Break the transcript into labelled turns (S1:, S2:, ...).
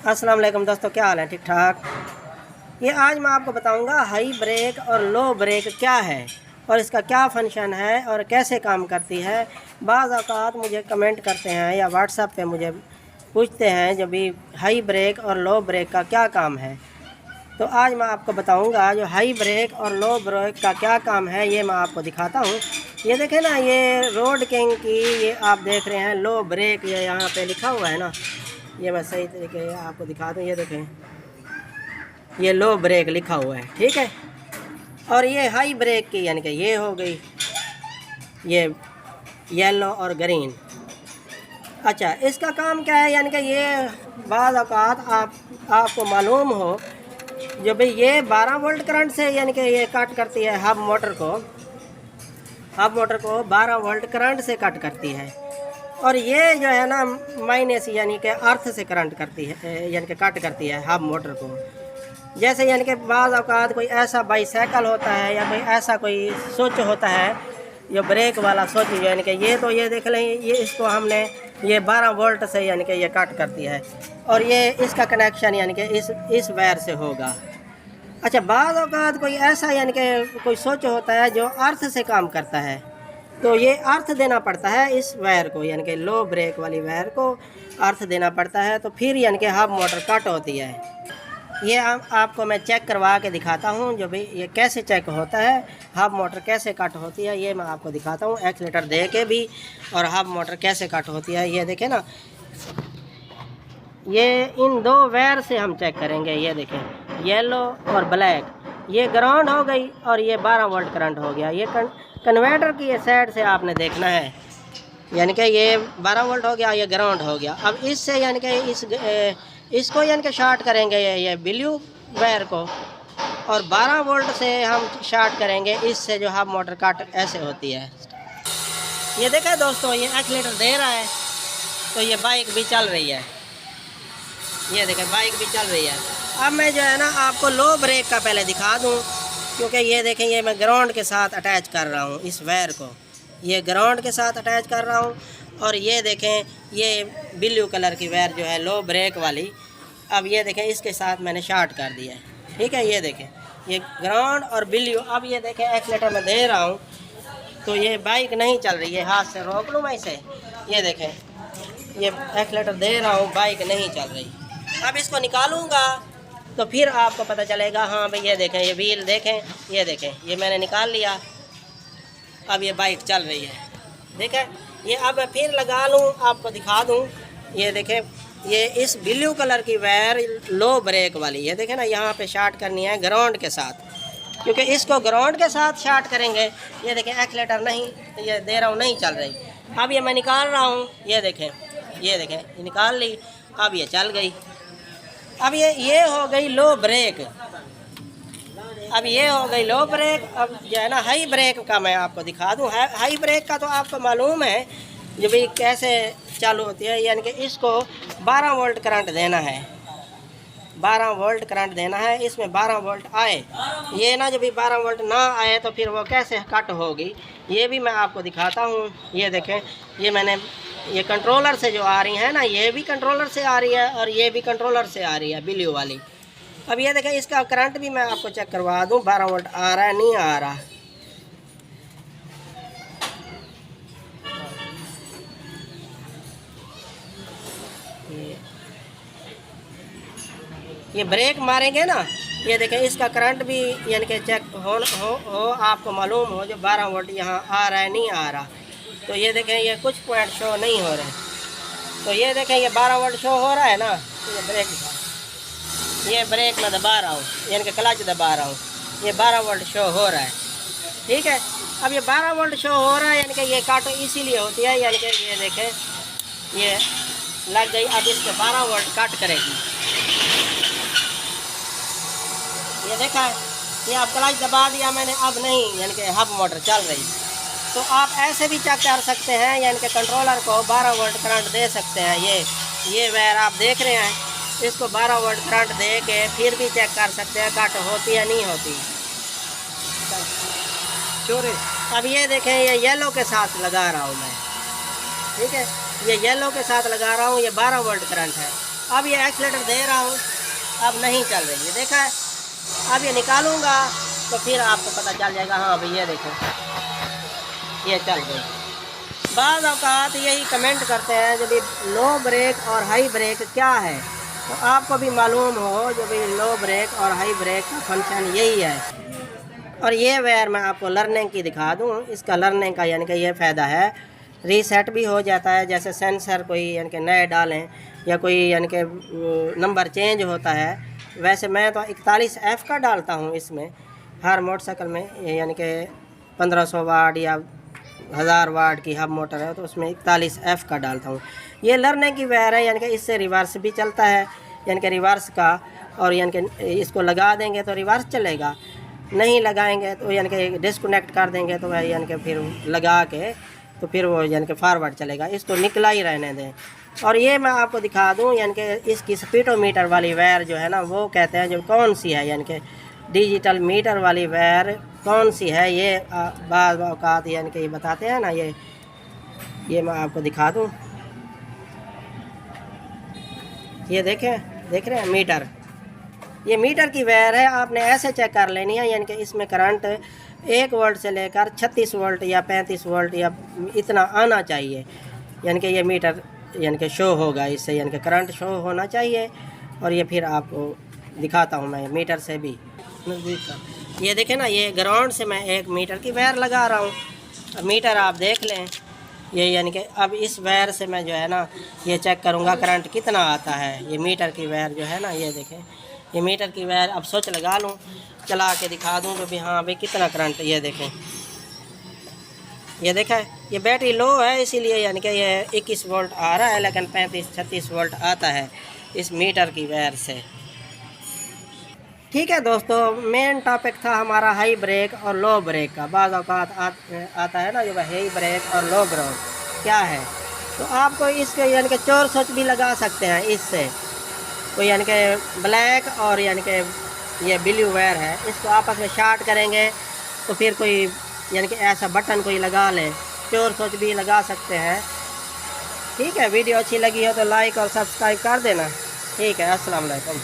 S1: अस्सलाम वालेकुम दोस्तों, क्या हाल है? ठीक ठाक। ये आज मैं आपको बताऊंगा हाई ब्रेक और लो ब्रेक क्या है और इसका क्या फंक्शन है और कैसे काम करती है। बाज़ औक़ात मुझे कमेंट करते हैं या व्हाट्सएप पे मुझे पूछते हैं जो भी हाई ब्रेक और लो ब्रेक का क्या काम है। तो आज मैं आपको बताऊंगा जो हाई ब्रेक और लो ब्रेक का क्या काम है, ये मैं आपको दिखाता हूँ। ये देखें ना, ये रोड किंग की ये आप देख रहे हैं लो ब्रेक, ये यहाँ पे लिखा हुआ है ना। ये मैं सही तरीके से आपको दिखा दूँ। ये देखें, ये लो ब्रेक लिखा हुआ है, ठीक है। और ये हाई ब्रेक की यानी कि ये हो गई, ये येलो और ग्रीन। अच्छा, इसका काम क्या है? यानी कि ये बाज़ औक़ात आपको मालूम हो जो भाई ये 12 वोल्ट करंट से यानी कि ये कट करती है हब मोटर को 12 वोल्ट करंट से कट करती है। और ये जो है ना माइनस यानी कि अर्थ से करंट करती है, यानी कि कट करती है हब मोटर को। जैसे यानी कि बाज़ औक़ात कोई ऐसा बाईसाइकिल होता है या कोई ऐसा कोई स्विच होता है जो ब्रेक वाला स्विच, यानी कि ये देख लें, ये इसको हमने ये 12 वोल्ट से यानी कि ये कट करती है और ये इसका कनेक्शन यानी कि इस वायर से होगा। अच्छा, बाज़ औक़ात कोई ऐसा यानी कि कोई स्विच होता है जो अर्थ से काम करता है, तो ये अर्थ देना पड़ता है इस वायर को, यानी कि लो ब्रेक वाली वायर को अर्थ देना पड़ता है, तो फिर यानी कि हब मोटर कट होती है। ये आपको मैं चेक करवा के दिखाता हूँ जो भाई ये कैसे चेक होता है, हब मोटर कैसे कट होती है, ये मैं आपको दिखाता हूँ एक्सीलेटर दे के भी। और हब मोटर कैसे कट होती है ये देखें ना, ये इन दो वायर से हम चेक करेंगे। ये देखें, येलो और ब्लैक, ये ग्राउंड हो गई और ये 12 वोल्ट करंट हो गया। ये कन्वर्टर की ये साइड से आपने देखना है, यानी कि ये 12 वोल्ट हो गया, ये ग्राउंड हो गया। अब इससे यानी कि इसको यानी कि शॉर्ट करेंगे ये ब्लू वायर को, और 12 वोल्ट से हम शॉर्ट करेंगे इससे जो हब मोटर कट ऐसे होती है। ये देखा दोस्तों, ये एक्सीलेटर दे रहा है तो ये बाइक भी चल रही है। ये देखें, बाइक भी चल रही है। अब मैं जो है ना आपको लो ब्रेक का पहले दिखा दूं, क्योंकि ये देखें, ये मैं ग्राउंड के साथ अटैच कर रहा हूँ इस वायर को, ये ग्राउंड के साथ अटैच कर रहा हूँ। और ये देखें, ये ब्लू कलर की वायर जो है लो ब्रेक वाली, अब ये देखें इसके साथ मैंने शॉर्ट कर दिया है, ठीक है। ये देखें, ये ग्राउंड और ब्लू। अब ये देखें एक्सीलेटर मैं दे रहा हूँ तो ये बाइक नहीं चल रही है, हाथ से रोक लूँ मैं इसे। ये देखें, ये एक्सीलेटर दे रहा हूँ, बाइक नहीं चल रही। अब इसको निकालूंगा तो फिर आपको पता चलेगा। हाँ भाई, ये देखें, ये व्हील देखें, ये देखें, ये मैंने निकाल लिया, अब ये बाइक चल रही है, देखें। ये अब मैं फिर लगा लूँ, आपको दिखा दूँ। ये देखें, ये इस ब्लू कलर की वायर लो ब्रेक वाली, ये देखें ना, यहाँ पे शॉर्ट करनी है ग्राउंड के साथ, क्योंकि इसको ग्राउंड के साथ शॉर्ट करेंगे। ये देखें, एक्सीलेटर नहीं, ये दे रहा हूँ, नहीं चल रही। अब ये मैं निकाल रहा हूँ, ये देखें, ये देखें, ये निकाल ली, अब ये चल गई। अब ये हो गई लो ब्रेक, अब ये हो गई लो ब्रेक। अब जो है ना हाई ब्रेक का मैं आपको दिखा दूँ। हाई ब्रेक का तो आपको मालूम है जो भाई कैसे चालू होती है, यानी कि इसको 12 वोल्ट करंट देना है, 12 वोल्ट करंट देना है, इसमें 12 वोल्ट आए। ये ना जो भी 12 वोल्ट ना आए तो फिर वो कैसे कट होगी, ये भी मैं आपको दिखाता हूँ। ये देखें, ये मैंने ये कंट्रोलर से जो आ रही है ना, ये भी कंट्रोलर से आ रही है और ये भी कंट्रोलर से आ रही है ब्लू वाली। अब ये देखें, इसका करंट भी मैं आपको चेक करवा दूँ, 12 वोल्ट आ रहा है नहीं आ रहा। ये ब्रेक मारेंगे ना, ये देखें, इसका करंट भी यानी कि चेक हो आपको मालूम हो जो 12 वोल्ट यहाँ आ रहा है नहीं आ रहा। तो ये देखें, ये कुछ पॉइंट शो नहीं हो रहे, तो ये देखें, ये 12 वोल्ट शो हो रहा है ना। ये ब्रेक मैं दबा रहा हूँ, यानी कि क्लच दबा रहा हूँ, ये 12 वोल्ट शो हो रहा है, ठीक है। अब ये 12 वोल्ट शो हो रहा है, यानी कि ये काट इसीलिए होती है, यानी कि ये देखें, ये लग गई। अब इसके 12 वोल्ट कट करेगी, ये देखा है, ये अब क्लच दबा दिया मैंने, अब नहीं, यानी कि हब मोटर चल रही। तो आप ऐसे भी चेक कर सकते हैं, यानी कि कंट्रोलर को 12 वोल्ट करंट दे सकते हैं। ये वायर आप देख रहे हैं, इसको 12 वोल्ट करंट दे के फिर भी चेक कर सकते हैं कट होती है नहीं होती। अब ये देखें, ये येलो के साथ लगा रहा हूँ मैं, ठीक है, ये येलो के साथ लगा रहा हूँ, ये 12 वोल्ट करंट है। अब ये एक्सीलेटर दे रहा हूँ, अब नहीं चल रही है, देखा है। अब ये निकालूंगा तो फिर आपको पता चल जाएगा। हाँ भाई ये देखो, ये चल गई। बाज़ औक़ात यही कमेंट करते हैं जब लो ब्रेक और हाई ब्रेक क्या है, तो आपको भी मालूम हो जो भाई लो ब्रेक और हाई ब्रेक का फंक्शन यही है। और ये वायर मैं आपको लर्निंग की दिखा दूँ। इसका लर्निंग का यानी कि ये फ़ायदा है, रीसेट भी हो जाता है। जैसे सेंसर कोई यानी कि नए डालें या कोई यानी कि नंबर चेंज होता है, वैसे मैं तो 41F का डालता हूँ इसमें, हर मोटरसाइकिल में। यानी कि 1500 वाट या 1000 वाट की हब मोटर है तो उसमें 41F का डालता हूँ। ये लर्निंग की वायर है, यानी कि इससे रिवर्स भी चलता है, यानी कि रिवर्स का। और यानी कि इसको लगा देंगे तो रिवर्स चलेगा, नहीं लगाएंगे तो यानी कि डिस्कनेक्ट कर देंगे तो वह यानी कि फिर लगा के तो फिर वो यानी कि फारवर्ड चलेगा। इसको निकला ही रहने दें। और ये मैं आपको दिखा दूं, यानी कि इसकी स्पीडोमीटर वाली वायर जो है ना, वो कहते हैं जो कौन सी है, यानी कि डिजिटल मीटर वाली वायर कौन सी है, ये बाज़ औक़ात यानी कि ये बताते हैं ना। ये मैं आपको दिखा दूं, ये देखें, देख रहे हैं मीटर, ये मीटर की वायर है। आपने ऐसे चेक कर लेनी है, यानी कि इसमें करंट 1 वोल्ट से लेकर 36 वोल्ट या 35 वोल्ट या इतना आना चाहिए, यानी कि ये मीटर यानी कि शो होगा इससे, यानी कि करंट शो होना चाहिए। और ये फिर आपको दिखाता हूँ मैं मीटर से भी नज़दीक का। ये देखें ना, ये ग्राउंड से मैं 1 मीटर की वायर लगा रहा हूँ। मीटर आप देख लें, ये यानी कि अब इस वायर से मैं जो है ना ये चेक करूँगा करंट कितना आता है। ये मीटर की वायर जो है ना, ये देखें, ये मीटर की वायर। अब स्विच लगा लूँ, चला के दिखा दूँ तो भी हाँ भाई कितना करंट। ये देखें, ये देखा है, ये बैटरी लो है इसीलिए यानी कि ये 21 वोल्ट आ रहा है, लेकिन 35-36 वोल्ट आता है इस मीटर की वायर से। ठीक है दोस्तों, मेन टॉपिक था हमारा हाई ब्रेक और लो ब्रेक का। बाज़ औक़ात आता है ना जो हाई ब्रेक और लो ब्रेक क्या है, तो आपको इसके यानी कि चोर स्विच भी लगा सकते हैं इससे। तो यानी कि ब्लैक और यानी कि ये ब्लू वायर है, इसको आपस में शॉर्ट करेंगे तो फिर कोई यानी कि ऐसा बटन कोई लगा लें, चोर स्विच भी लगा सकते हैं। ठीक है, वीडियो अच्छी लगी हो तो लाइक और सब्सक्राइब कर देना। ठीक है, अस्सलाम वालेकुम।